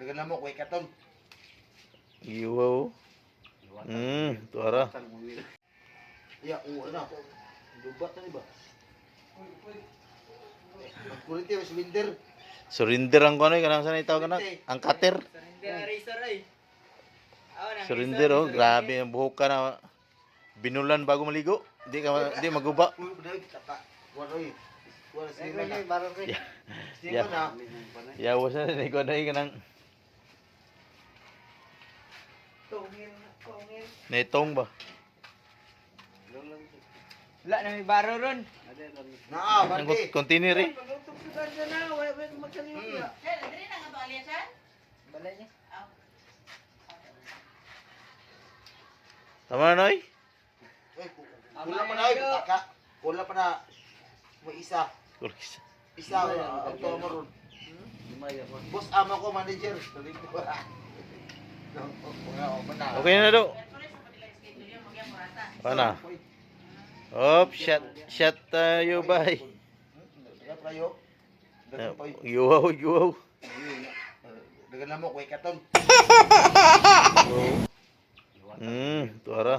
Dagan na mo, kuy katon. Iwaw. Tuara. Ya, na. Dubat na ba? Ang kulit yung cylinder. Surrender ang kono kanang sanay tawag kana. Ang cutter. Surrender razor ay. Surrender oh, grabe ang buhok ka na. Binulan bago maligo. Di maguba. Uy, padahal kata. Wala eh. Wala Sige siya na. barang kay. Siya na. Yawas na ni ko dai kanang Tongil. netong ba. Wala na may baro ron. Naa, Ang bandi. container eh. Pagtutok sa dyan na, wala ba yung magkalimutan. Sir, dili na nga to aliasan? Balay niya. Tama na noy. Kula pa na ay taka. Kula pa na. May isa. Isa ang to mo ron. Boss ama ko manager. Tuloy ko. Okay na daw. Merkulis na pati lang schedule yun, magyang murata. Pana. Op, shot tayo bye. Dagan tayo. Dagan pa. Yuwaw. Dagan na mo kuy katon. Tuara.